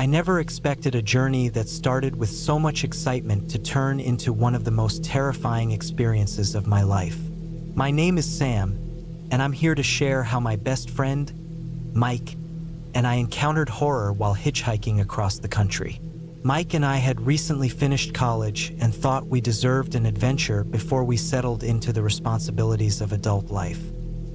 I never expected a journey that started with so much excitement to turn into one of the most terrifying experiences of my life. My name is Sam, and I'm here to share how my best friend, Mike, and I encountered horror while hitchhiking across the country. Mike and I had recently finished college and thought we deserved an adventure before we settled into the responsibilities of adult life.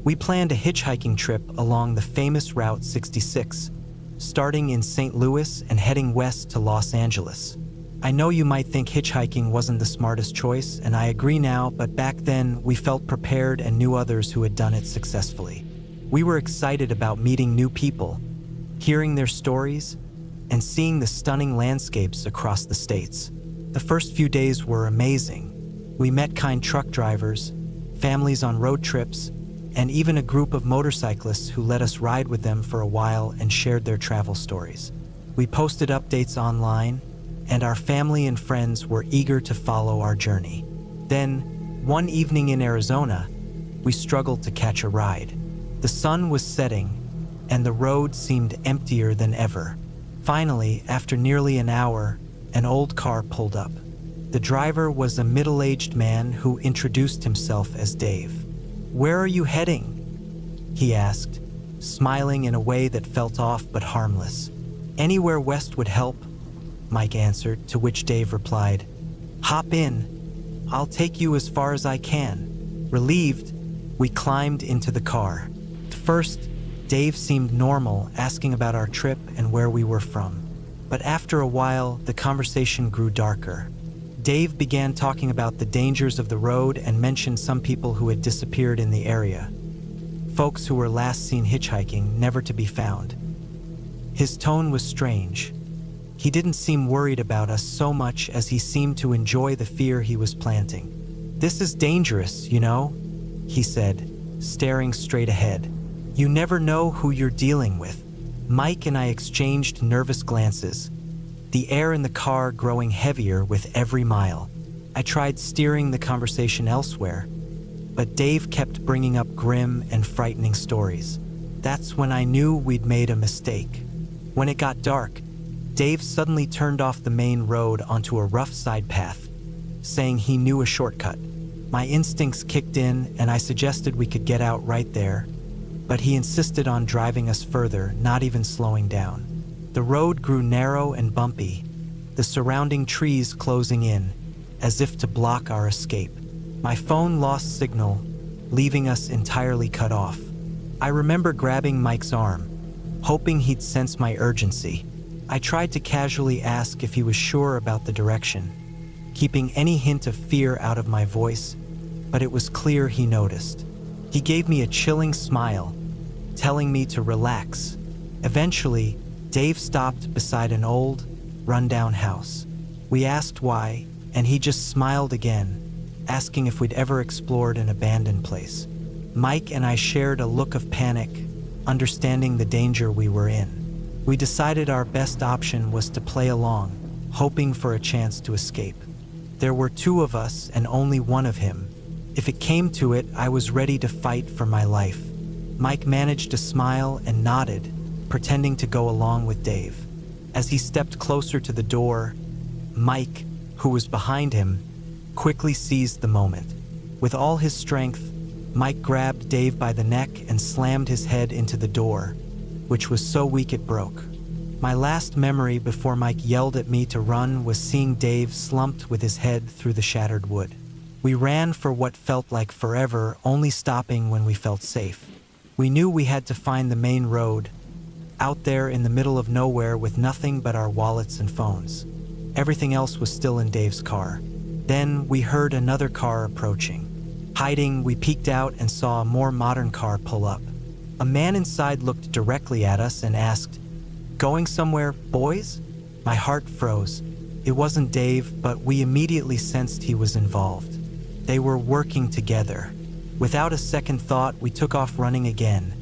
We planned a hitchhiking trip along the famous Route 66, starting in St. Louis and heading west to Los Angeles. I know you might think hitchhiking wasn't the smartest choice, and I agree now, but back then we felt prepared and knew others who had done it successfully. We were excited about meeting new people, hearing their stories, and seeing the stunning landscapes across the states. The first few days were amazing. We met kind truck drivers, families on road trips, and even a group of motorcyclists who let us ride with them for a while and shared their travel stories. We posted updates online, and our family and friends were eager to follow our journey. Then, one evening in Arizona, we struggled to catch a ride. The sun was setting, and the road seemed emptier than ever. Finally, after nearly an hour, an old car pulled up. The driver was a middle-aged man who introduced himself as Dave. "Where are you heading?" he asked, smiling in a way that felt off but harmless. "Anywhere west would help," Mike answered, to which Dave replied, "Hop in. I'll take you as far as I can." Relieved, we climbed into the car. At first, Dave seemed normal, asking about our trip and where we were from. But after a while, the conversation grew darker. Dave began talking about the dangers of the road and mentioned some people who had disappeared in the area. Folks who were last seen hitchhiking, never to be found. His tone was strange. He didn't seem worried about us so much as he seemed to enjoy the fear he was planting. "This is dangerous, you know," he said, staring straight ahead. "You never know who you're dealing with." Mike and I exchanged nervous glances, the air in the car growing heavier with every mile. I tried steering the conversation elsewhere, but Dave kept bringing up grim and frightening stories. That's when I knew we'd made a mistake. When it got dark, Dave suddenly turned off the main road onto a rough side path, saying he knew a shortcut. My instincts kicked in, and I suggested we could get out right there, but he insisted on driving us further, not even slowing down. The road grew narrow and bumpy, the surrounding trees closing in, as if to block our escape. My phone lost signal, leaving us entirely cut off. I remember grabbing Mike's arm, hoping he'd sense my urgency. I tried to casually ask if he was sure about the direction, keeping any hint of fear out of my voice, but it was clear he noticed. He gave me a chilling smile, telling me to relax. Eventually, Dave stopped beside an old, run-down house. We asked why, and he just smiled again, asking if we'd ever explored an abandoned place. Mike and I shared a look of panic, understanding the danger we were in. We decided our best option was to play along, hoping for a chance to escape. There were two of us and only one of him. If it came to it, I was ready to fight for my life. Mike managed to smile and nodded, pretending to go along with Dave. As he stepped closer to the door, Mike, who was behind him, quickly seized the moment. With all his strength, Mike grabbed Dave by the neck and slammed his head into the door, which was so weak it broke. My last memory before Mike yelled at me to run was seeing Dave slumped with his head through the shattered wood. We ran for what felt like forever, only stopping when we felt safe. We knew we had to find the main road, out there in the middle of nowhere with nothing but our wallets and phones. Everything else was still in Dave's car. Then we heard another car approaching. Hiding, we peeked out and saw a more modern car pull up. A man inside looked directly at us and asked, "Going somewhere, boys?" My heart froze. It wasn't Dave, but we immediately sensed he was involved. They were working together. Without a second thought, we took off running again,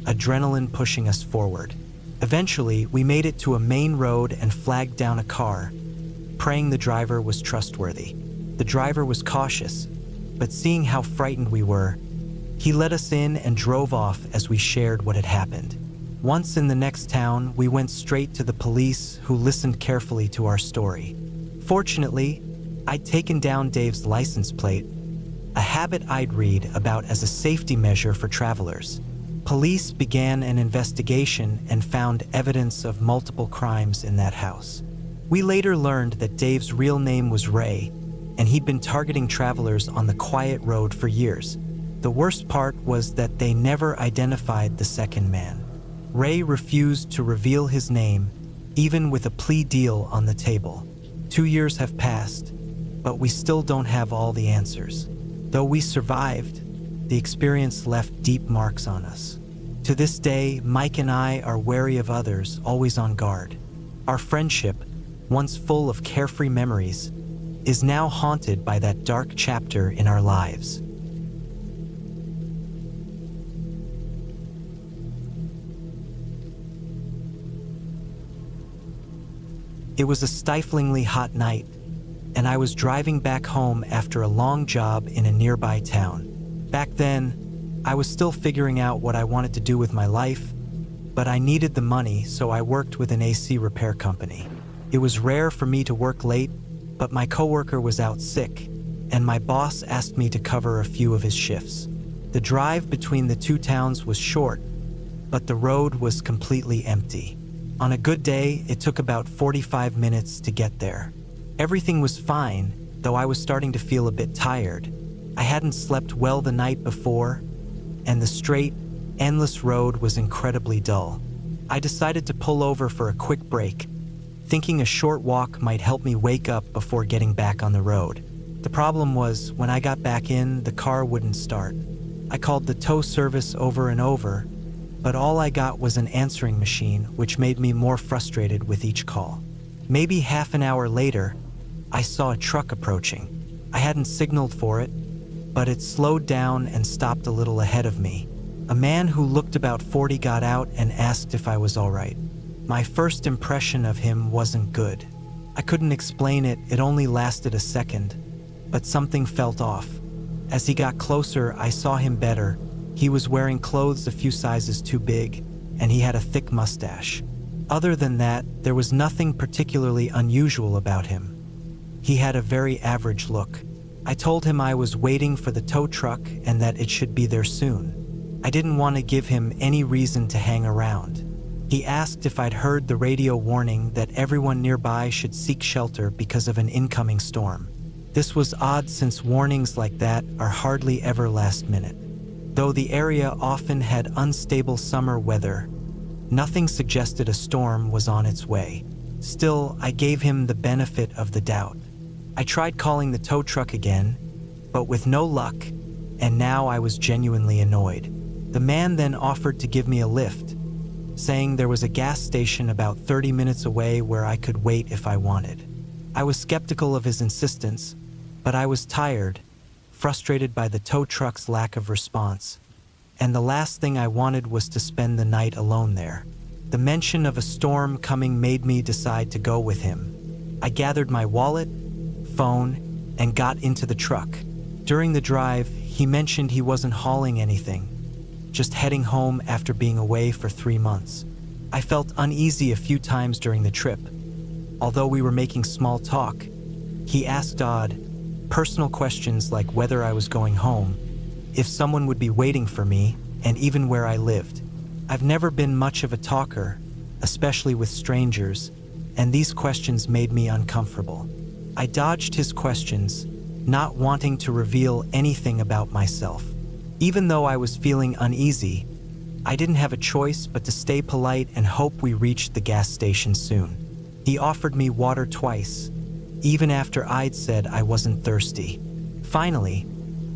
adrenaline pushing us forward. Eventually, we made it to a main road and flagged down a car, praying the driver was trustworthy. The driver was cautious, but seeing how frightened we were, he let us in and drove off as we shared what had happened. Once in the next town, we went straight to the police, who listened carefully to our story. Fortunately, I'd taken down Dave's license plate, a habit I'd read about as a safety measure for travelers. Police began an investigation and found evidence of multiple crimes in that house. We later learned that Dave's real name was Ray, and he'd been targeting travelers on the quiet road for years. The worst part was that they never identified the second man. Ray refused to reveal his name, even with a plea deal on the table. 2 years have passed, but we still don't have all the answers. Though we survived, the experience left deep marks on us. To this day, Mike and I are wary of others, always on guard. Our friendship, once full of carefree memories, is now haunted by that dark chapter in our lives. It was a stiflingly hot night, and I was driving back home after a long job in a nearby town. Back then, I was still figuring out what I wanted to do with my life, but I needed the money, so I worked with an AC repair company. It was rare for me to work late, but my coworker was out sick, and my boss asked me to cover a few of his shifts. The drive between the two towns was short, but the road was completely empty. On a good day, it took about 45 minutes to get there. Everything was fine, though I was starting to feel a bit tired. I hadn't slept well the night before, and the straight, endless road was incredibly dull. I decided to pull over for a quick break, thinking a short walk might help me wake up before getting back on the road. The problem was, when I got back in, the car wouldn't start. I called the tow service over and over, but all I got was an answering machine, which made me more frustrated with each call. Maybe half an hour later, I saw a truck approaching. I hadn't signaled for it, but it slowed down and stopped a little ahead of me. A man who looked about 40 got out and asked if I was all right. My first impression of him wasn't good. I couldn't explain it, it only lasted a second, but something felt off. As he got closer, I saw him better. He was wearing clothes a few sizes too big, and he had a thick mustache. Other than that, there was nothing particularly unusual about him. He had a very average look. I told him I was waiting for the tow truck and that it should be there soon. I didn't want to give him any reason to hang around. He asked if I'd heard the radio warning that everyone nearby should seek shelter because of an incoming storm. This was odd, since warnings like that are hardly ever last minute. Though the area often had unstable summer weather, nothing suggested a storm was on its way. Still, I gave him the benefit of the doubt. I tried calling the tow truck again, but with no luck, and now I was genuinely annoyed. The man then offered to give me a lift, saying there was a gas station about 30 minutes away where I could wait if I wanted. I was skeptical of his insistence, but I was tired, frustrated by the tow truck's lack of response, and the last thing I wanted was to spend the night alone there. The mention of a storm coming made me decide to go with him. I gathered my wallet, phone, and got into the truck. During the drive, he mentioned he wasn't hauling anything, just heading home after being away for 3 months. I felt uneasy a few times during the trip. Although we were making small talk, he asked odd, personal questions like whether I was going home, if someone would be waiting for me, and even where I lived. I've never been much of a talker, especially with strangers, and these questions made me uncomfortable. I dodged his questions, not wanting to reveal anything about myself. Even though I was feeling uneasy, I didn't have a choice but to stay polite and hope we reached the gas station soon. He offered me water twice, even after I'd said I wasn't thirsty. Finally,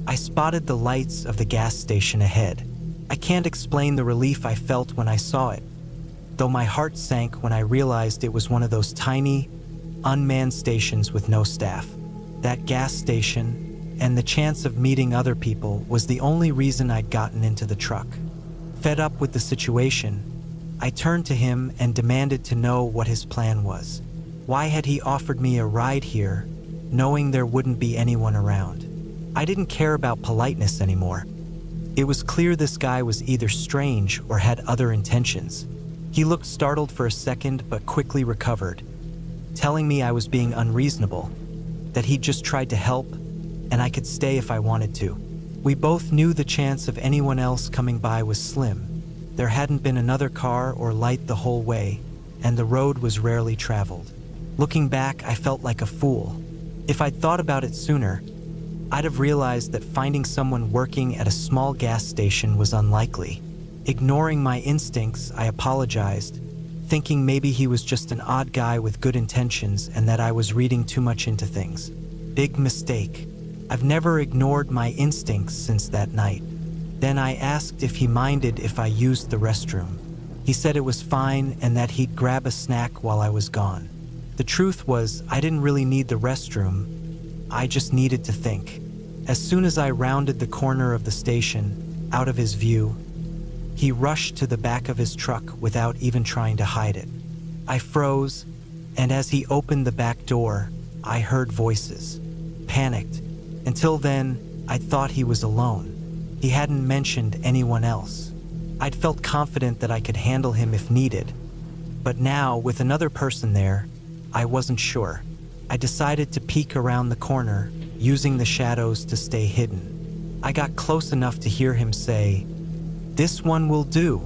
I spotted the lights of the gas station ahead. I can't explain the relief I felt when I saw it, though my heart sank when I realized it was one of those tiny, unmanned stations with no staff. That gas station, and the chance of meeting other people, was the only reason I'd gotten into the truck. Fed up with the situation, I turned to him and demanded to know what his plan was. Why had he offered me a ride here, knowing there wouldn't be anyone around? I didn't care about politeness anymore. It was clear this guy was either strange or had other intentions. He looked startled for a second but quickly recovered, telling me I was being unreasonable, that he'd just tried to help, and I could stay if I wanted to. We both knew the chance of anyone else coming by was slim. There hadn't been another car or light the whole way, and the road was rarely traveled. Looking back, I felt like a fool. If I'd thought about it sooner, I'd have realized that finding someone working at a small gas station was unlikely. Ignoring my instincts, I apologized, thinking maybe he was just an odd guy with good intentions and that I was reading too much into things. Big mistake. I've never ignored my instincts since that night. Then I asked if he minded if I used the restroom. He said it was fine and that he'd grab a snack while I was gone. The truth was, I didn't really need the restroom. I just needed to think. As soon as I rounded the corner of the station, out of his view, he rushed to the back of his truck without even trying to hide it. I froze, and as he opened the back door, I heard voices. Panicked. Until then, I'd thought he was alone. He hadn't mentioned anyone else. I'd felt confident that I could handle him if needed. But now, with another person there, I wasn't sure. I decided to peek around the corner, using the shadows to stay hidden. I got close enough to hear him say, "This one will do."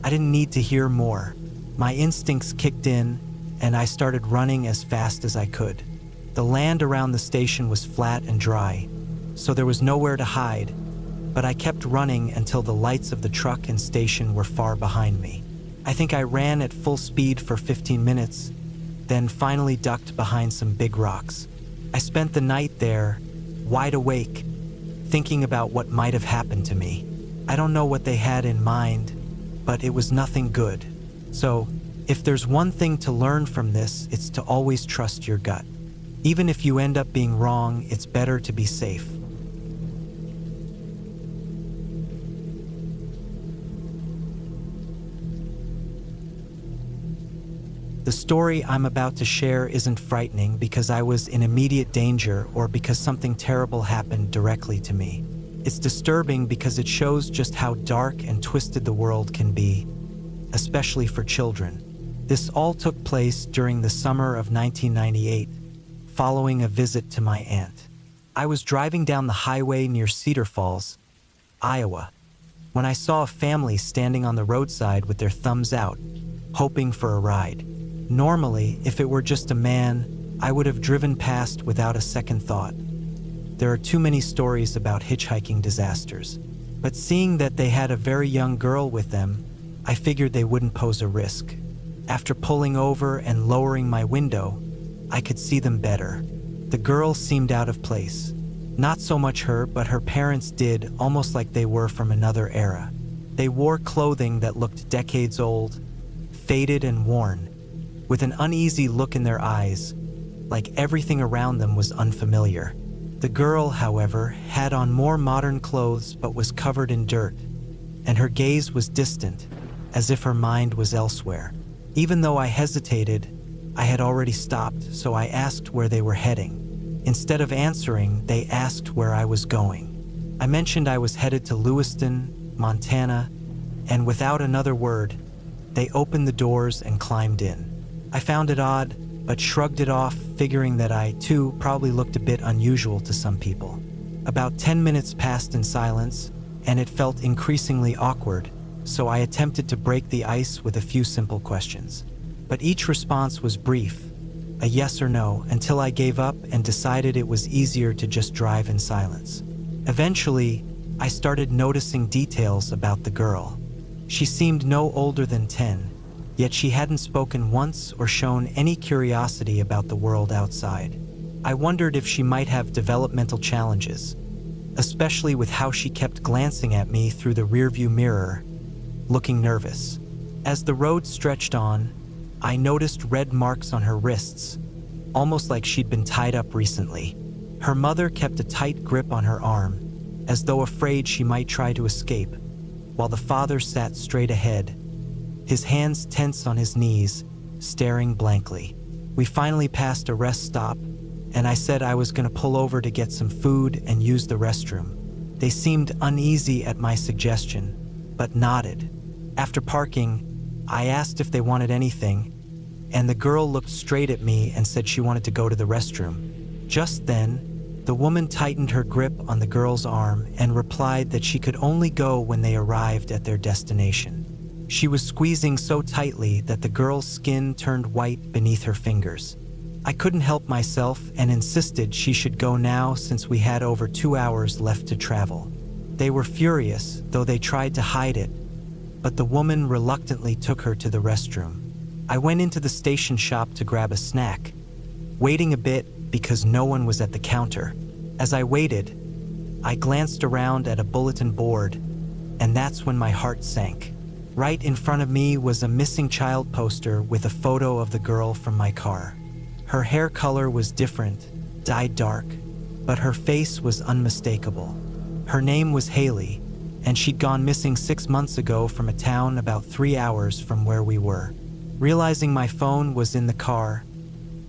I didn't need to hear more. My instincts kicked in, and I started running as fast as I could. The land around the station was flat and dry, so there was nowhere to hide, but I kept running until the lights of the truck and station were far behind me. I think I ran at full speed for 15 minutes, then finally ducked behind some big rocks. I spent the night there, wide awake, thinking about what might have happened to me. I don't know what they had in mind, but it was nothing good. So, if there's one thing to learn from this, it's to always trust your gut. Even if you end up being wrong, it's better to be safe. The story I'm about to share isn't frightening because I was in immediate danger or because something terrible happened directly to me. It's disturbing because it shows just how dark and twisted the world can be, especially for children. This all took place during the summer of 1998, following a visit to my aunt. I was driving down the highway near Cedar Falls, Iowa, when I saw a family standing on the roadside with their thumbs out, hoping for a ride. Normally, if it were just a man, I would have driven past without a second thought. There are too many stories about hitchhiking disasters. But seeing that they had a very young girl with them, I figured they wouldn't pose a risk. After pulling over and lowering my window, I could see them better. The girl seemed out of place. Not so much her, but her parents did, almost like they were from another era. They wore clothing that looked decades old, faded and worn, with an uneasy look in their eyes, like everything around them was unfamiliar. The girl, however, had on more modern clothes but was covered in dirt, and her gaze was distant, as if her mind was elsewhere. Even though I hesitated, I had already stopped, so I asked where they were heading. Instead of answering, they asked where I was going. I mentioned I was headed to Lewiston, Montana, and without another word, they opened the doors and climbed in. I found it odd, but shrugged it off, figuring that I, too, probably looked a bit unusual to some people. About 10 minutes passed in silence, and it felt increasingly awkward, so I attempted to break the ice with a few simple questions. But each response was brief, a yes or no, until I gave up and decided it was easier to just drive in silence. Eventually, I started noticing details about the girl. She seemed no older than 10, yet she hadn't spoken once or shown any curiosity about the world outside. I wondered if she might have developmental challenges, especially with how she kept glancing at me through the rearview mirror, looking nervous. As the road stretched on, I noticed red marks on her wrists, almost like she'd been tied up recently. Her mother kept a tight grip on her arm, as though afraid she might try to escape, while the father sat straight ahead, his hands tense on his knees, staring blankly. We finally passed a rest stop, and I said I was going to pull over to get some food and use the restroom. They seemed uneasy at my suggestion, but nodded. After parking, I asked if they wanted anything, and the girl looked straight at me and said she wanted to go to the restroom. Just then, the woman tightened her grip on the girl's arm and replied that she could only go when they arrived at their destination. She was squeezing so tightly that the girl's skin turned white beneath her fingers. I couldn't help myself and insisted she should go now since we had over 2 hours left to travel. They were furious, though they tried to hide it, but the woman reluctantly took her to the restroom. I went into the station shop to grab a snack, waiting a bit because no one was at the counter. As I waited, I glanced around at a bulletin board, and that's when my heart sank. Right in front of me was a missing child poster with a photo of the girl from my car. Her hair color was different, dyed dark, but her face was unmistakable. Her name was Haley, and she'd gone missing 6 months ago from a town about 3 hours from where we were. Realizing my phone was in the car,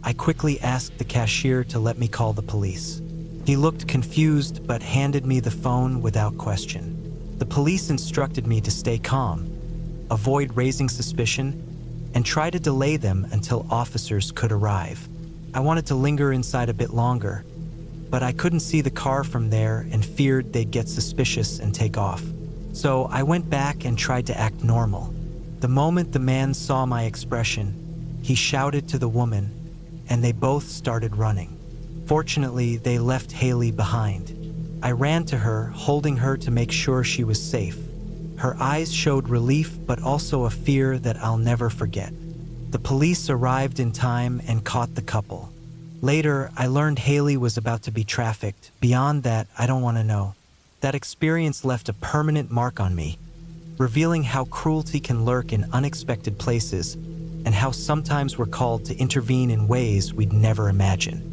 I quickly asked the cashier to let me call the police. He looked confused but handed me the phone without question. The police instructed me to stay calm, avoid raising suspicion, and try to delay them until officers could arrive. I wanted to linger inside a bit longer, but I couldn't see the car from there and feared they'd get suspicious and take off. So I went back and tried to act normal. The moment the man saw my expression, he shouted to the woman, and they both started running. Fortunately, they left Haley behind. I ran to her, holding her to make sure she was safe. Her eyes showed relief, but also a fear that I'll never forget. The police arrived in time and caught the couple. Later, I learned Haley was about to be trafficked. Beyond that, I don't want to know. That experience left a permanent mark on me, revealing how cruelty can lurk in unexpected places and how sometimes we're called to intervene in ways we'd never imagine.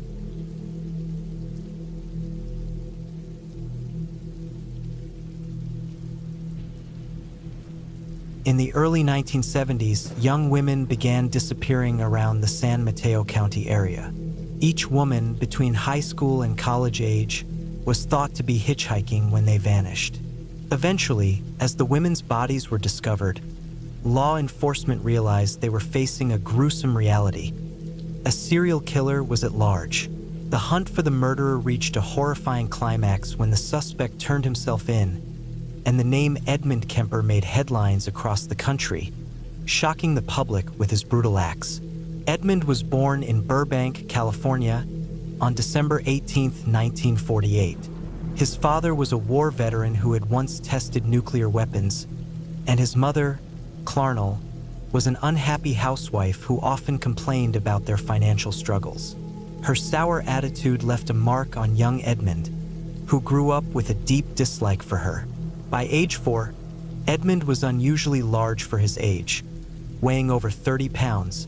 In the early 1970s, young women began disappearing around the San Mateo County area. Each woman between high school and college age was thought to be hitchhiking when they vanished. Eventually, as the women's bodies were discovered, law enforcement realized they were facing a gruesome reality. A serial killer was at large. The hunt for the murderer reached a horrifying climax when the suspect turned himself in, and the name Edmund Kemper made headlines across the country, shocking the public with his brutal acts. Edmund was born in Burbank, California, on December 18, 1948. His father was a war veteran who had once tested nuclear weapons, and his mother, Clarnell, was an unhappy housewife who often complained about their financial struggles. Her sour attitude left a mark on young Edmund, who grew up with a deep dislike for her. By age 4, Edmund was unusually large for his age, weighing over 30 pounds,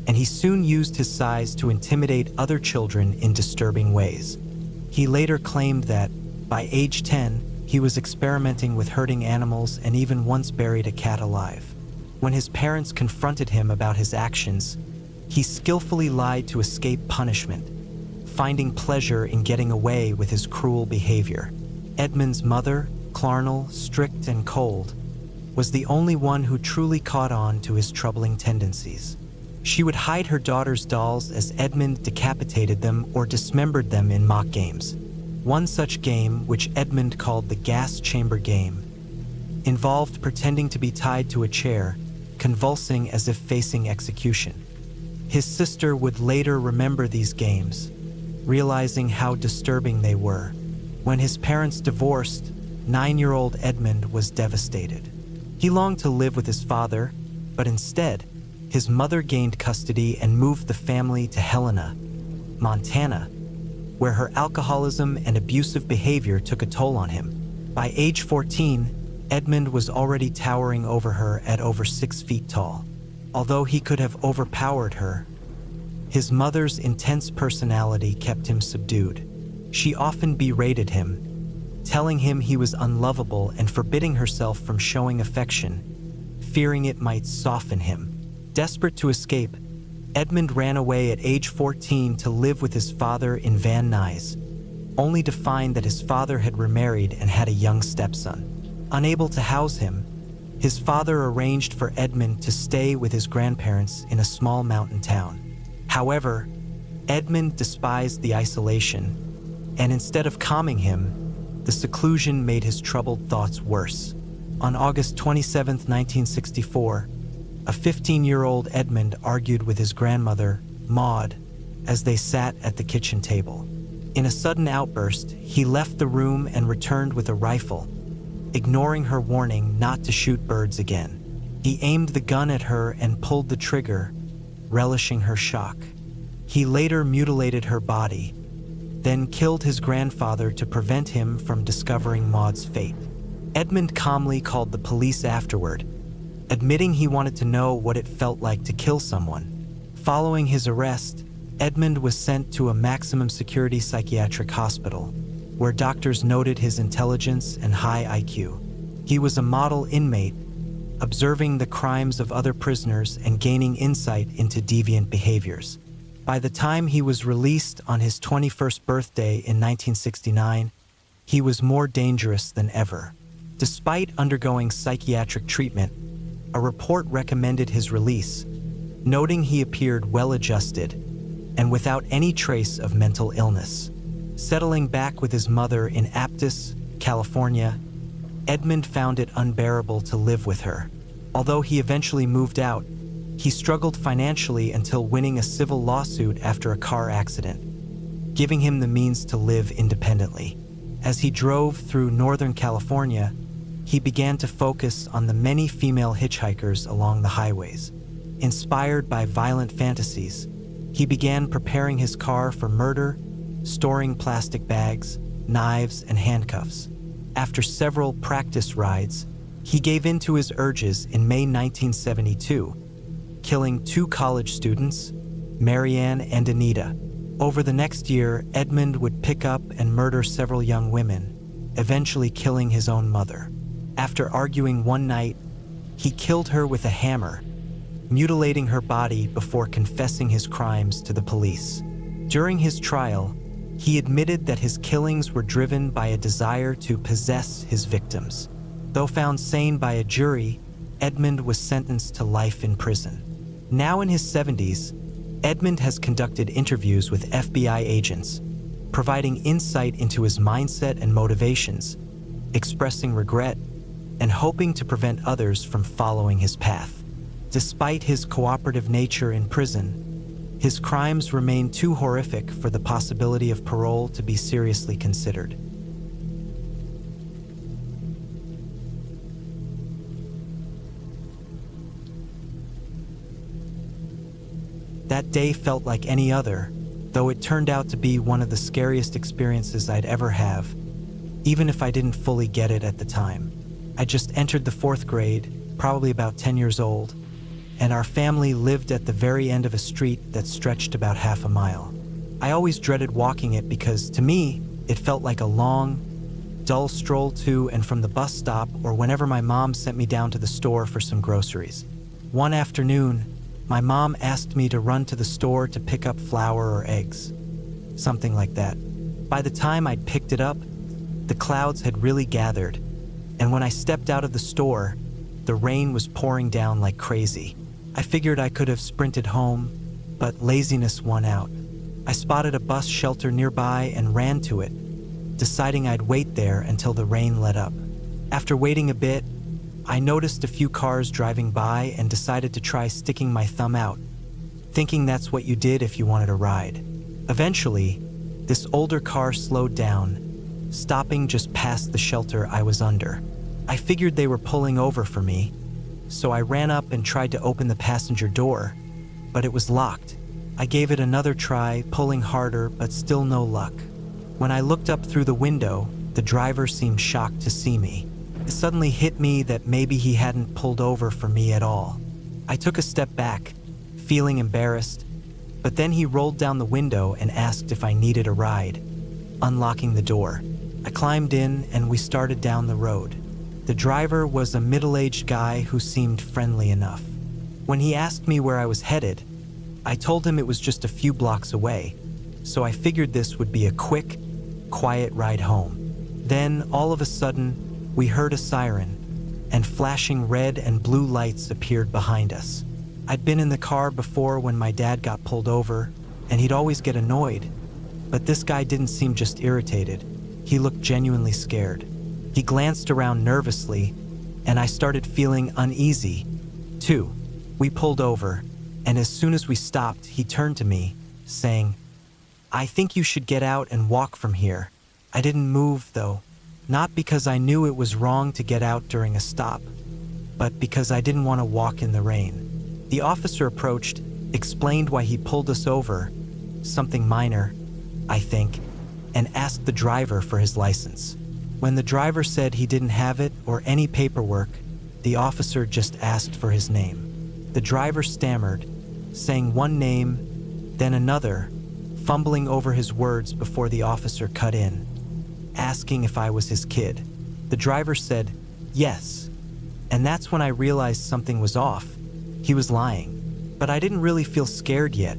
and he soon used his size to intimidate other children in disturbing ways. He later claimed that, by age 10, he was experimenting with hurting animals and even once buried a cat alive. When his parents confronted him about his actions, he skillfully lied to escape punishment, finding pleasure in getting away with his cruel behavior. Edmund's mother, Clarnell, strict and cold, was the only one who truly caught on to his troubling tendencies. She would hide her daughter's dolls as Edmund decapitated them or dismembered them in mock games. One such game, which Edmund called the gas chamber game, involved pretending to be tied to a chair, convulsing as if facing execution. His sister would later remember these games, realizing how disturbing they were. When his parents divorced, 9-year-old Edmund was devastated. He longed to live with his father, but instead, his mother gained custody and moved the family to Helena, Montana, where her alcoholism and abusive behavior took a toll on him. By age 14, Edmund was already towering over her at over 6 feet tall. Although he could have overpowered her, his mother's intense personality kept him subdued. She often berated him, telling him he was unlovable and forbidding herself from showing affection, fearing it might soften him. Desperate to escape, Edmund ran away at age 14 to live with his father in Van Nuys, only to find that his father had remarried and had a young stepson. Unable to house him, his father arranged for Edmund to stay with his grandparents in a small mountain town. However, Edmund despised the isolation, and instead of calming him, the seclusion made his troubled thoughts worse. On August 27, 1964, a 15-year-old Edmund argued with his grandmother, Maud, as they sat at the kitchen table. In a sudden outburst, he left the room and returned with a rifle, ignoring her warning not to shoot birds again. He aimed the gun at her and pulled the trigger, relishing her shock. He later mutilated her body, then killed his grandfather to prevent him from discovering Maud's fate. Edmund calmly called the police afterward, admitting he wanted to know what it felt like to kill someone. Following his arrest, Edmund was sent to a maximum security psychiatric hospital, where doctors noted his intelligence and high IQ. He was a model inmate, observing the crimes of other prisoners and gaining insight into deviant behaviors. By the time he was released on his 21st birthday in 1969, he was more dangerous than ever. Despite undergoing psychiatric treatment, a report recommended his release, noting he appeared well-adjusted and without any trace of mental illness. Settling back with his mother in Aptos, California, Edmund found it unbearable to live with her. Although he eventually moved out, he struggled financially until winning a civil lawsuit after a car accident, giving him the means to live independently. As he drove through Northern California, he began to focus on the many female hitchhikers along the highways. Inspired by violent fantasies, he began preparing his car for murder, storing plastic bags, knives, and handcuffs. After several practice rides, he gave in to his urges in May 1972, killing 2 college students, Marianne and Anita. Over the next year, Edmund would pick up and murder several young women, eventually killing his own mother. After arguing one night, he killed her with a hammer, mutilating her body before confessing his crimes to the police. During his trial, he admitted that his killings were driven by a desire to possess his victims. Though found sane by a jury, Edmund was sentenced to life in prison. Now in his 70s, Edmund has conducted interviews with FBI agents, providing insight into his mindset and motivations, expressing regret, and hoping to prevent others from following his path. Despite his cooperative nature in prison, his crimes remain too horrific for the possibility of parole to be seriously considered. That day felt like any other, though it turned out to be one of the scariest experiences I'd ever have, even if I didn't fully get it at the time. I just entered the 4th grade, probably about 10 years old, and our family lived at the very end of a street that stretched about half a mile. I always dreaded walking it because, to me, it felt like a long, dull stroll to and from the bus stop or whenever my mom sent me down to the store for some groceries. One afternoon, my mom asked me to run to the store to pick up flour or eggs, something like that. By the time I'd picked it up, the clouds had really gathered, and when I stepped out of the store, the rain was pouring down like crazy. I figured I could have sprinted home, but laziness won out. I spotted a bus shelter nearby and ran to it, deciding I'd wait there until the rain let up. After waiting a bit, I noticed a few cars driving by and decided to try sticking my thumb out, thinking that's what you did if you wanted a ride. Eventually, this older car slowed down, stopping just past the shelter I was under. I figured they were pulling over for me, so I ran up and tried to open the passenger door, but it was locked. I gave it another try, pulling harder, but still no luck. When I looked up through the window, the driver seemed shocked to see me. It suddenly hit me that maybe he hadn't pulled over for me at all. I took a step back, feeling embarrassed, but then he rolled down the window and asked if I needed a ride, unlocking the door. I climbed in and we started down the road. The driver was a middle-aged guy who seemed friendly enough. When he asked me where I was headed, I told him it was just a few blocks away, so I figured this would be a quick, quiet ride home. Then, all of a sudden, we heard a siren, and flashing red and blue lights appeared behind us. I'd been in the car before when my dad got pulled over, and he'd always get annoyed. But this guy didn't seem just irritated. He looked genuinely scared. He glanced around nervously, and I started feeling uneasy, too. We pulled over, and as soon as we stopped, he turned to me, saying, "I think you should get out and walk from here." I didn't move, though, not because I knew it was wrong to get out during a stop, but because I didn't want to walk in the rain. The officer approached, explained why he pulled us over, something minor, I think, and asked the driver for his license. When the driver said he didn't have it or any paperwork, the officer just asked for his name. The driver stammered, saying one name, then another, fumbling over his words before the officer cut in, asking if I was his kid. The driver said, "Yes." And that's when I realized something was off. He was lying. But I didn't really feel scared yet.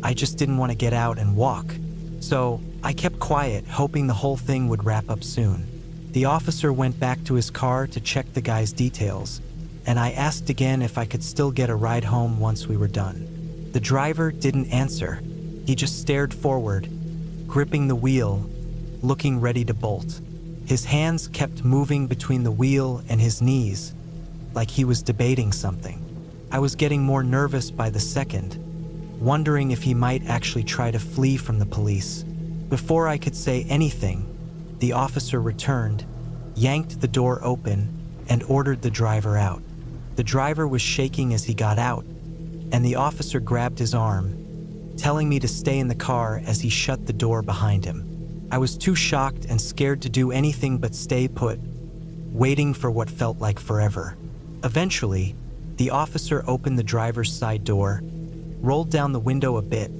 I just didn't want to get out and walk. So I kept quiet, hoping the whole thing would wrap up soon. The officer went back to his car to check the guy's details, and I asked again if I could still get a ride home once we were done. The driver didn't answer. He just stared forward, gripping the wheel, looking ready to bolt. His hands kept moving between the wheel and his knees, like he was debating something. I was getting more nervous by the second, wondering if he might actually try to flee from the police. Before I could say anything, the officer returned, yanked the door open, and ordered the driver out. The driver was shaking as he got out, and the officer grabbed his arm, telling me to stay in the car as he shut the door behind him. I was too shocked and scared to do anything but stay put, waiting for what felt like forever. Eventually, the officer opened the driver's side door, rolled down the window a bit,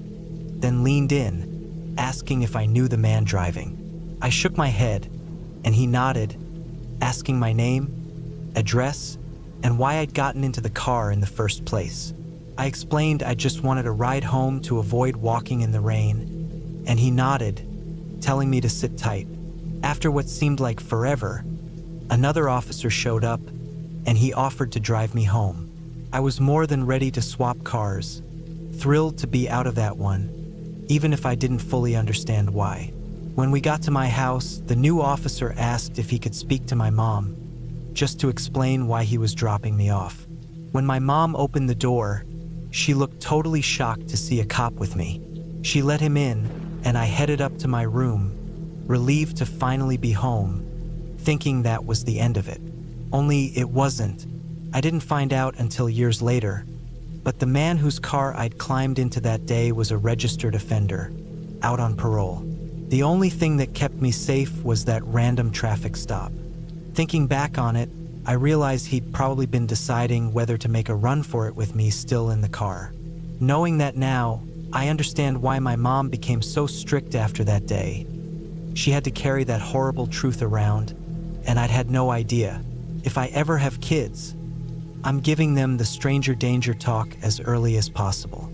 then leaned in, asking if I knew the man driving. I shook my head, and he nodded, asking my name, address, and why I'd gotten into the car in the first place. I explained I just wanted a ride home to avoid walking in the rain, and he nodded, telling me to sit tight. After what seemed like forever, another officer showed up, and he offered to drive me home. I was more than ready to swap cars, thrilled to be out of that one, even if I didn't fully understand why. When we got to my house, the new officer asked if he could speak to my mom, just to explain why he was dropping me off. When my mom opened the door, she looked totally shocked to see a cop with me. She let him in, and I headed up to my room, relieved to finally be home, thinking that was the end of it. Only it wasn't. I didn't find out until years later, but the man whose car I'd climbed into that day was a registered offender, out on parole. The only thing that kept me safe was that random traffic stop. Thinking back on it, I realized he'd probably been deciding whether to make a run for it with me still in the car. Knowing that now, I understand why my mom became so strict after that day. She had to carry that horrible truth around, and I'd had no idea. If I ever have kids, I'm giving them the stranger danger talk as early as possible.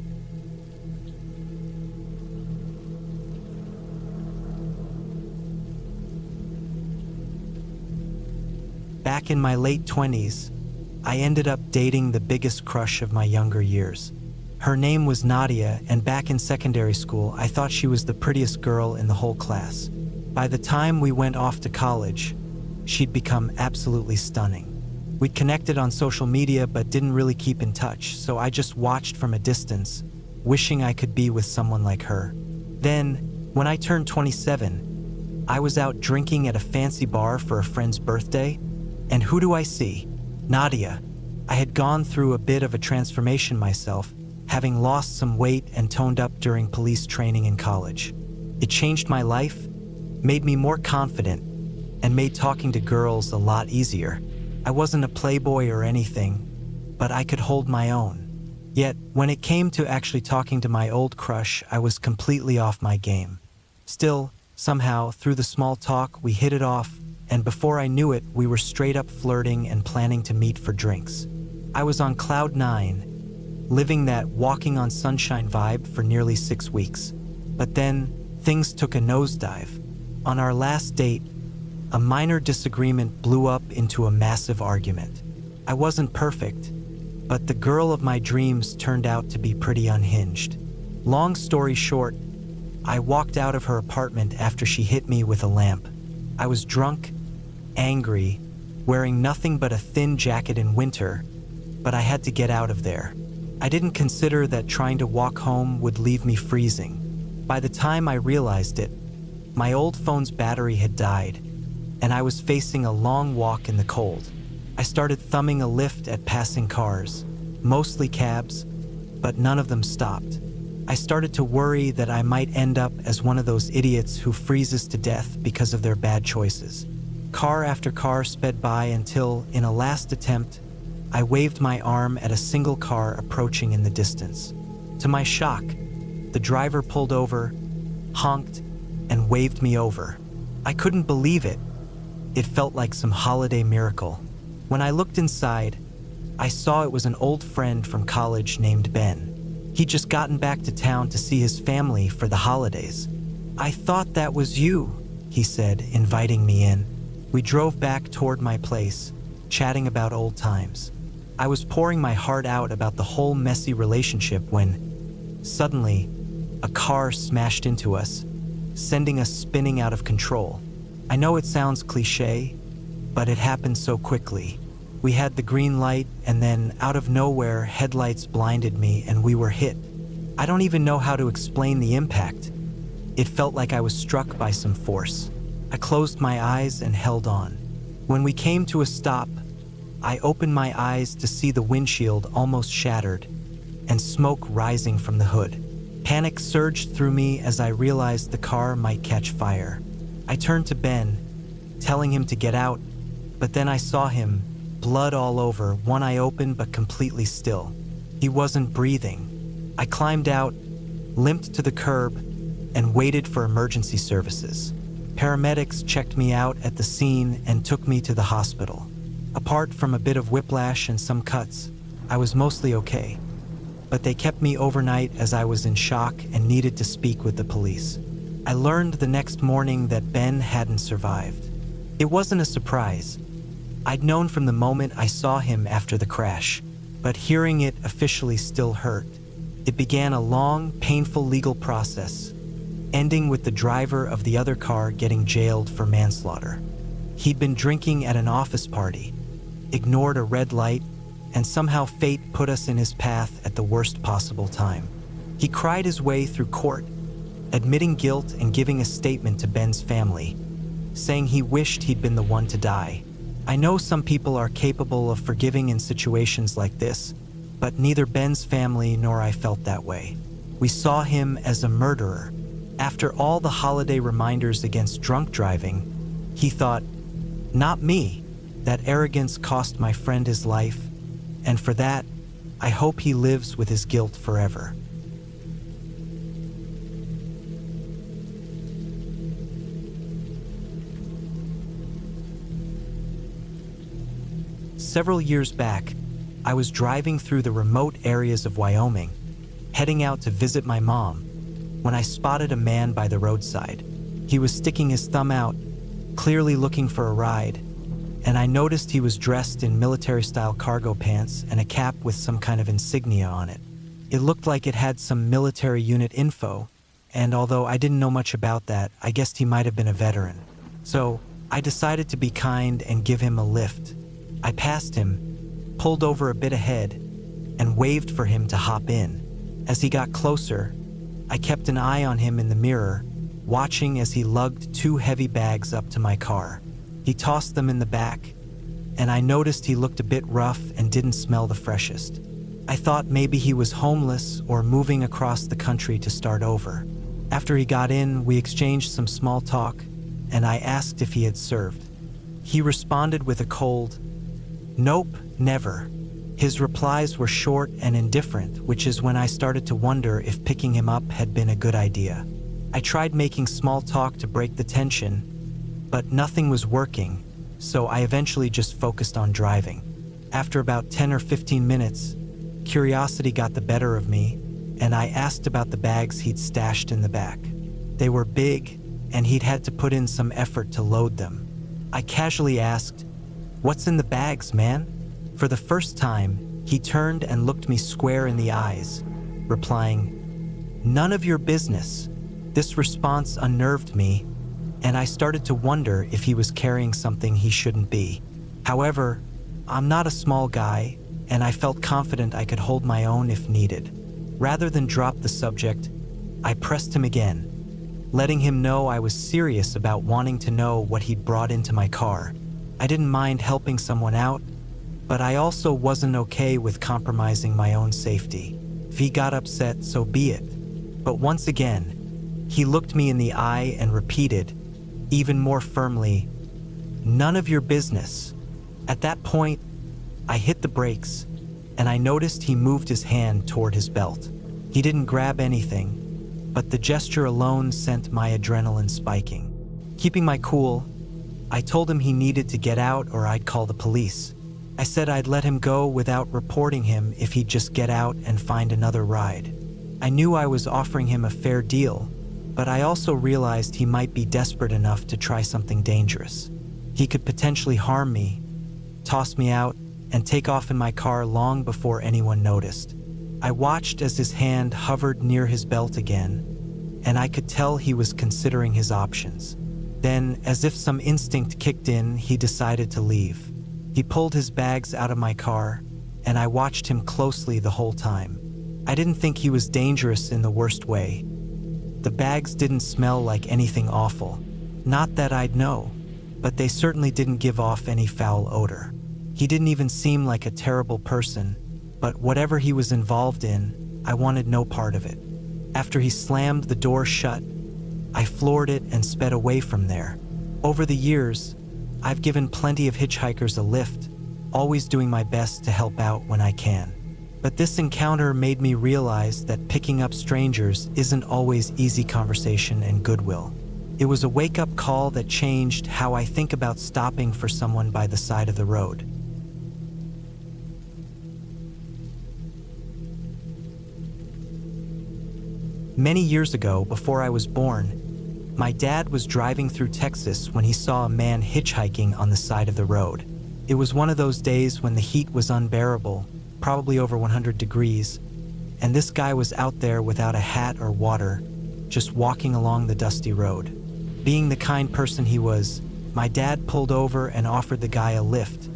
Back in my late 20s, I ended up dating the biggest crush of my younger years. Her name was Nadia, and back in secondary school, I thought she was the prettiest girl in the whole class. By the time we went off to college, she'd become absolutely stunning. We'd connected on social media but didn't really keep in touch, so I just watched from a distance, wishing I could be with someone like her. Then, when I turned 27, I was out drinking at a fancy bar for a friend's birthday, and who do I see? Nadia. I had gone through a bit of a transformation myself, having lost some weight and toned up during police training in college. It changed my life, made me more confident, and made talking to girls a lot easier. I wasn't a playboy or anything, but I could hold my own. Yet, when it came to actually talking to my old crush, I was completely off my game. Still, somehow, through the small talk, we hit it off, and before I knew it, we were straight up flirting and planning to meet for drinks. I was on cloud 9, living that walking on sunshine vibe for nearly 6 weeks. But then, things took a nosedive. On our last date, a minor disagreement blew up into a massive argument. I wasn't perfect, but the girl of my dreams turned out to be pretty unhinged. Long story short, I walked out of her apartment after she hit me with a lamp. I was drunk, angry, wearing nothing but a thin jacket in winter, but I had to get out of there. I didn't consider that trying to walk home would leave me freezing. By the time I realized it, my old phone's battery had died, and I was facing a long walk in the cold. I started thumbing a lift at passing cars, mostly cabs, but none of them stopped. I started to worry that I might end up as one of those idiots who freezes to death because of their bad choices. Car after car sped by until, in a last attempt, I waved my arm at a single car approaching in the distance. To my shock, the driver pulled over, honked, and waved me over. I couldn't believe it. It felt like some holiday miracle. When I looked inside, I saw it was an old friend from college named Ben. He'd just gotten back to town to see his family for the holidays. "I thought that was you," he said, inviting me in. We drove back toward my place, chatting about old times. I was pouring my heart out about the whole messy relationship when, suddenly, a car smashed into us, sending us spinning out of control. I know it sounds cliché, but it happened so quickly. We had the green light, and then, out of nowhere, headlights blinded me and we were hit. I don't even know how to explain the impact. It felt like I was struck by some force. I closed my eyes and held on. When we came to a stop, I opened my eyes to see the windshield almost shattered and smoke rising from the hood. Panic surged through me as I realized the car might catch fire. I turned to Ben, telling him to get out, but then I saw him, blood all over, one eye open but completely still. He wasn't breathing. I climbed out, limped to the curb, and waited for emergency services. Paramedics checked me out at the scene and took me to the hospital. Apart from a bit of whiplash and some cuts, I was mostly okay. But they kept me overnight as I was in shock and needed to speak with the police. I learned the next morning that Ben hadn't survived. It wasn't a surprise. I'd known from the moment I saw him after the crash, but hearing it officially still hurt. It began a long, painful legal process, ending with the driver of the other car getting jailed for manslaughter. He'd been drinking at an office party, ignored a red light, and somehow fate put us in his path at the worst possible time. He cried his way through court, admitting guilt and giving a statement to Ben's family, saying he wished he'd been the one to die. I know some people are capable of forgiving in situations like this, but neither Ben's family nor I felt that way. We saw him as a murderer. After all the holiday reminders against drunk driving, he thought, "Not me. That arrogance cost my friend his life, and for that, I hope he lives with his guilt forever." Several years back, I was driving through the remote areas of Wyoming, heading out to visit my mom, when I spotted a man by the roadside. He was sticking his thumb out, clearly looking for a ride, and I noticed he was dressed in military-style cargo pants and a cap with some kind of insignia on it. It looked like it had some military unit info, and although I didn't know much about that, I guessed he might have been a veteran. So I decided to be kind and give him a lift. I passed him, pulled over a bit ahead, and waved for him to hop in. As he got closer, I kept an eye on him in the mirror, watching as he lugged 2 heavy bags up to my car. He tossed them in the back, and I noticed he looked a bit rough and didn't smell the freshest. I thought maybe he was homeless or moving across the country to start over. After he got in, we exchanged some small talk, and I asked if he had served. He responded with a cold, "Nope, never." His replies were short and indifferent, which is when I started to wonder if picking him up had been a good idea. I tried making small talk to break the tension, but nothing was working, so I eventually just focused on driving. After about 10 or 15 minutes, curiosity got the better of me, and I asked about the bags he'd stashed in the back. They were big and he'd had to put in some effort to load them. I casually asked, "What's in the bags, man?" For the first time, he turned and looked me square in the eyes, replying, "None of your business." This response unnerved me, and I started to wonder if he was carrying something he shouldn't be. However, I'm not a small guy, and I felt confident I could hold my own if needed. Rather than drop the subject, I pressed him again, letting him know I was serious about wanting to know what he'd brought into my car. I didn't mind helping someone out, but I also wasn't okay with compromising my own safety. If he got upset, so be it. But once again, he looked me in the eye and repeated, even more firmly, "None of your business." At that point, I hit the brakes, and I noticed he moved his hand toward his belt. He didn't grab anything, but the gesture alone sent my adrenaline spiking. Keeping my cool, I told him he needed to get out or I'd call the police. I said I'd let him go without reporting him if he'd just get out and find another ride. I knew I was offering him a fair deal, but I also realized he might be desperate enough to try something dangerous. He could potentially harm me, toss me out, and take off in my car long before anyone noticed. I watched as his hand hovered near his belt again, and I could tell he was considering his options. Then, as if some instinct kicked in, he decided to leave. He pulled his bags out of my car, and I watched him closely the whole time. I didn't think he was dangerous in the worst way. The bags didn't smell like anything awful. Not that I'd know, but they certainly didn't give off any foul odor. He didn't even seem like a terrible person, but whatever he was involved in, I wanted no part of it. After he slammed the door shut, I floored it and sped away from there. Over the years, I've given plenty of hitchhikers a lift, always doing my best to help out when I can. But this encounter made me realize that picking up strangers isn't always easy conversation and goodwill. It was a wake-up call that changed how I think about stopping for someone by the side of the road. Many years ago, before I was born, my dad was driving through Texas when he saw a man hitchhiking on the side of the road. It was one of those days when the heat was unbearable, probably over 100 degrees, and this guy was out there without a hat or water, just walking along the dusty road. Being the kind person he was, my dad pulled over and offered the guy a lift,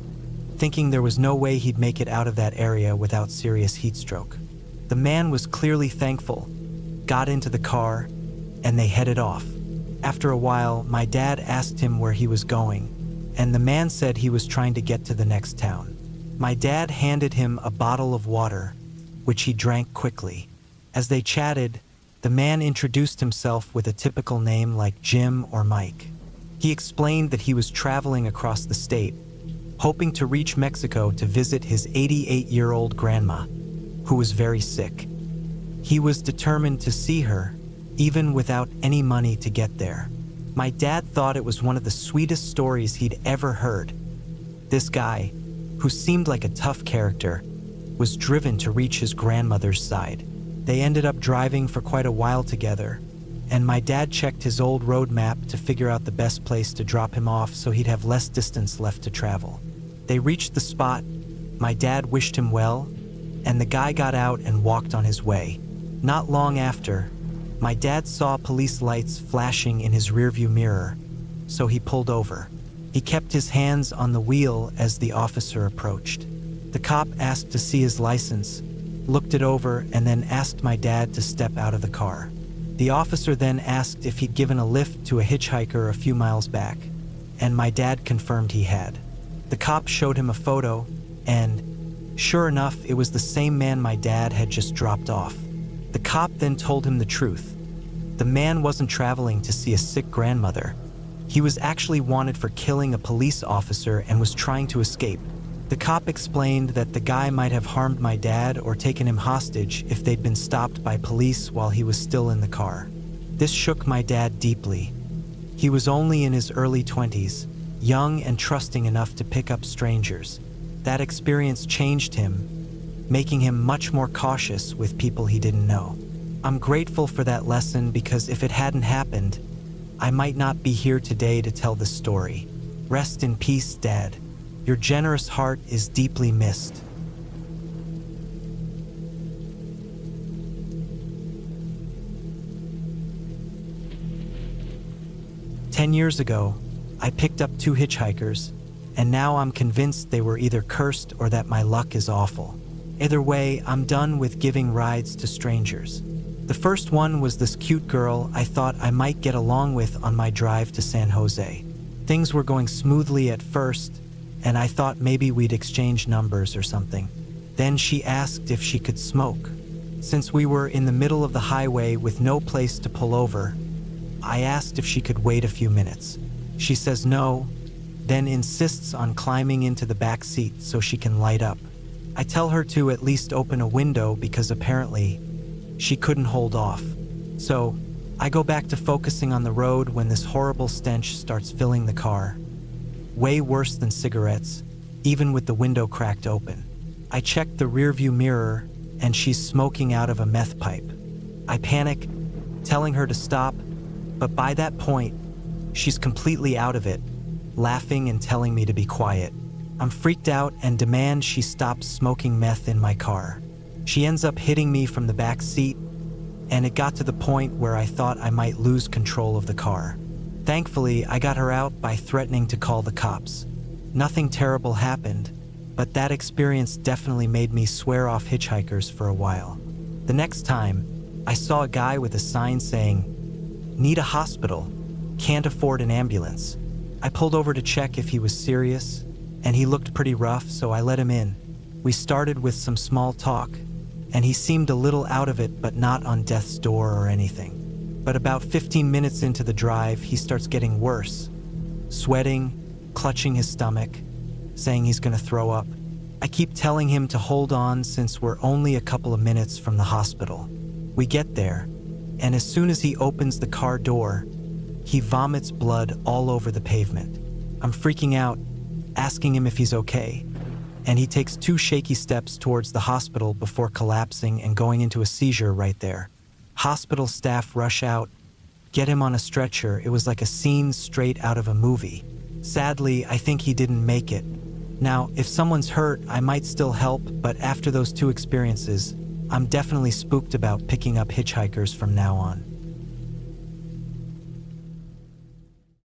thinking there was no way he'd make it out of that area without serious heat stroke. The man was clearly thankful, got into the car, and they headed off. After a while, my dad asked him where he was going, and the man said he was trying to get to the next town. My dad handed him a bottle of water, which he drank quickly. As they chatted, the man introduced himself with a typical name like Jim or Mike. He explained that he was traveling across the state, hoping to reach Mexico to visit his 88-year-old grandma, who was very sick. He was determined to see her, even without any money to get there. My dad thought it was one of the sweetest stories he'd ever heard. This guy, who seemed like a tough character, was driven to reach his grandmother's side. They ended up driving for quite a while together, and my dad checked his old road map to figure out the best place to drop him off so he'd have less distance left to travel. They reached the spot, my dad wished him well, and the guy got out and walked on his way. Not long after, my dad saw police lights flashing in his rearview mirror, so he pulled over. He kept his hands on the wheel as the officer approached. The cop asked to see his license, looked it over, and then asked my dad to step out of the car. The officer then asked if he'd given a lift to a hitchhiker a few miles back, and my dad confirmed he had. The cop showed him a photo, and sure enough, it was the same man my dad had just dropped off. The cop then told him the truth. The man wasn't traveling to see a sick grandmother. He was actually wanted for killing a police officer and was trying to escape. The cop explained that the guy might have harmed my dad or taken him hostage if they'd been stopped by police while he was still in the car. This shook my dad deeply. He was only in his early 20s, young and trusting enough to pick up strangers. That experience changed him, making him much more cautious with people he didn't know. I'm grateful for that lesson because if it hadn't happened, I might not be here today to tell the story. Rest in peace, Dad. Your generous heart is deeply missed. "10 years ago, I picked up 2 hitchhikers, and now I'm convinced they were either cursed or that my luck is awful. Either way, I'm done with giving rides to strangers. The first one was this cute girl I thought I might get along with on my drive to San Jose. Things were going smoothly at first, and I thought maybe we'd exchange numbers or something. Then she asked if she could smoke. Since we were in the middle of the highway with no place to pull over, I asked if she could wait a few minutes. She says no, then insists on climbing into the back seat so she can light up. I tell her to at least open a window because apparently she couldn't hold off. So I go back to focusing on the road when this horrible stench starts filling the car. Way worse than cigarettes, even with the window cracked open. I check the rearview mirror and she's smoking out of a meth pipe. I panic, telling her to stop, but by that point, she's completely out of it, laughing and telling me to be quiet. I'm freaked out and demand she stops smoking meth in my car. She ends up hitting me from the back seat, and it got to the point where I thought I might lose control of the car. Thankfully, I got her out by threatening to call the cops. Nothing terrible happened, but that experience definitely made me swear off hitchhikers for a while. The next time, I saw a guy with a sign saying, "Need a hospital, can't afford an ambulance." I pulled over to check if he was serious, and he looked pretty rough, so I let him in. We started with some small talk, and he seemed a little out of it but not on death's door or anything. But about 15 minutes into the drive, he starts getting worse, sweating, clutching his stomach, saying he's gonna throw up. I keep telling him to hold on since we're only a couple of minutes from the hospital. We get there, and as soon as he opens the car door, he vomits blood all over the pavement. I'm freaking out, asking him if he's okay, and he takes 2 shaky steps towards the hospital before collapsing and going into a seizure right there. Hospital staff rush out, get him on a stretcher. It was like a scene straight out of a movie. Sadly, I think he didn't make it. Now, if someone's hurt, I might still help, but after those 2 experiences, I'm definitely spooked about picking up hitchhikers from now on.